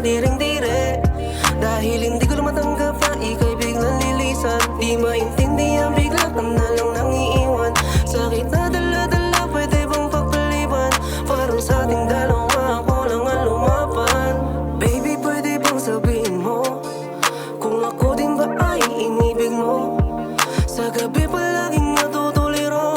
kadiring-dire. Dahil hindi ko na matanggap na ika'y biglang lilisan. Di maintindihan, bigla ka na lang nang iiwan. Sakit na dala-dala, pwede bang pagpaliban? Parang sa ating dalawa, ako lang ang lumaban. Baby, pwede bang sabihin mo kung ako din ba ay inibig mo? Sa gabi palaging natutuliro,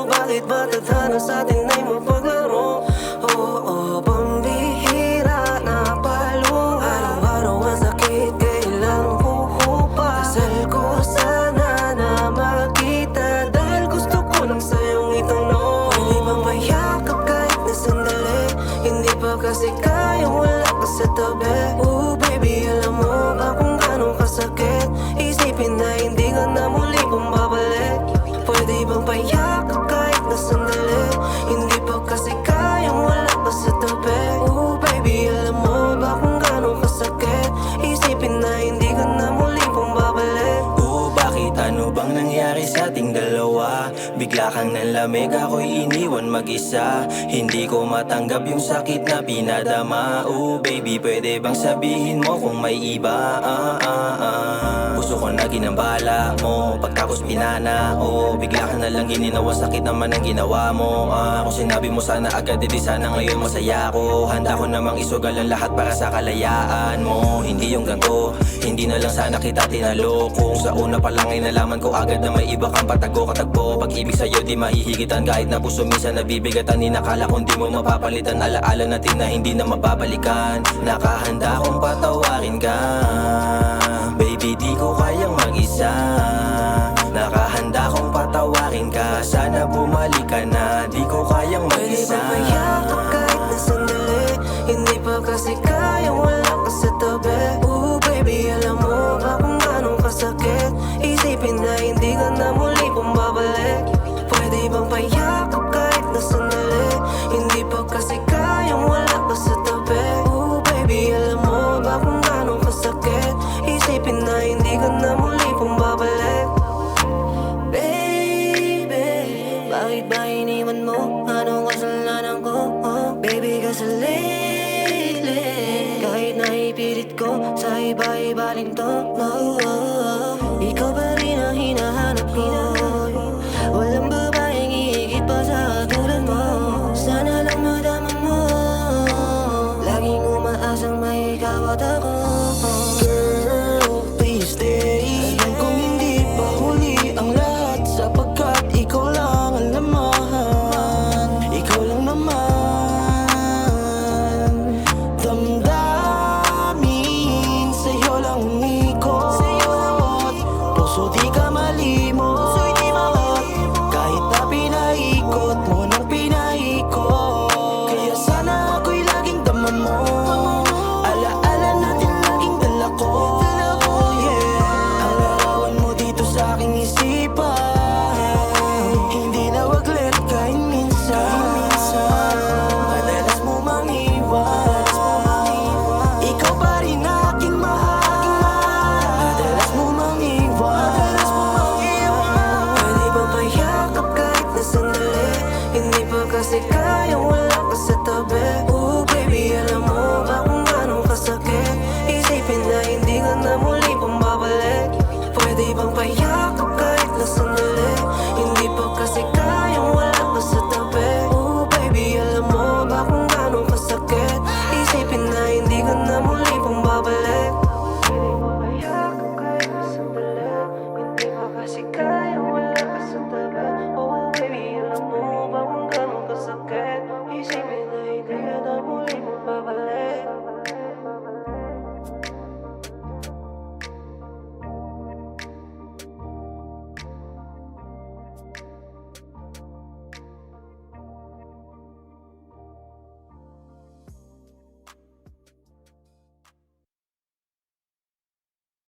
bakit ba tadhana sa atin ay mapaglaro? Oo, pambihira na palong araw-araw ang sakit, kailang huhupa. Dasal ko sana na makita, dahil gusto ko lang sa'yong itanong. Pwede bang mayakap kahit na sandali? Hindi pa kasi kaya wala ka sa tabi. Oh baby, alam mo ba kung gano'ng kasakit isipin na hindi ka na muli bumabalik? Pwede bang payakap kahit na sandali? Hindi pa kasi kaya wala ka sa tabi. Oh baby, alam mo ba kung gano'ng kasakit isipin na hindi ka na muli bumabalik? Oh, bakit? Ano bang nangyari sa ating dalawa? Bigla kang nanlamig, ako'y iniwan mag-isa. Hindi ko matanggap yung sakit na pinadama. Oh baby, pwede bang sabihin mo kung may iba? Puso ko na ginambala mo, pagtapos pinana. Oh, bigla ka na lang gininawa, sakit naman ang ginawa mo. Kung sinabi mo sana agad, di sana ngayon masaya ko. Handa ko namang isugal ang lahat para sa kalayaan mo. Hindi yung ganto, hindi na lang sana kita tinalo. Kung sa una pa lang ay nalaman ko agad na may iba kang patago katagpo. Pag-ibig sa'yo di mahihigitan, kahit na puso minsan nabibigatan. Inakala kong di mo mapapalitan, alaala natin na hindi na mababalikan. Nakahanda kong patawarin ka, baby, di ko kayang mag-isa. Nakahanda kong patawarin ka, sana bumalik ka na, di ko kayang Pwede mag-isa. bang payakap kahit na sandali? Hindi pa kasi kaya wala ka sa tabi. Oh baby, alam mo ba kung gano'ng kasakit isipin na hindi ka na muli bumabalik? Pwede bang payakap kahit na sandali? Hindi pa kasi kaya wala ka sa tabi. Oh baby, alam mo ba kung gano'ng kasakit isipin na hindi ka na muli bumabalik? Baby, bakit ba iniwan mo? Anong kasalanan ko? Oh, baby, kasi lately kahit naipilit ko, sa iba-iba rin to. No,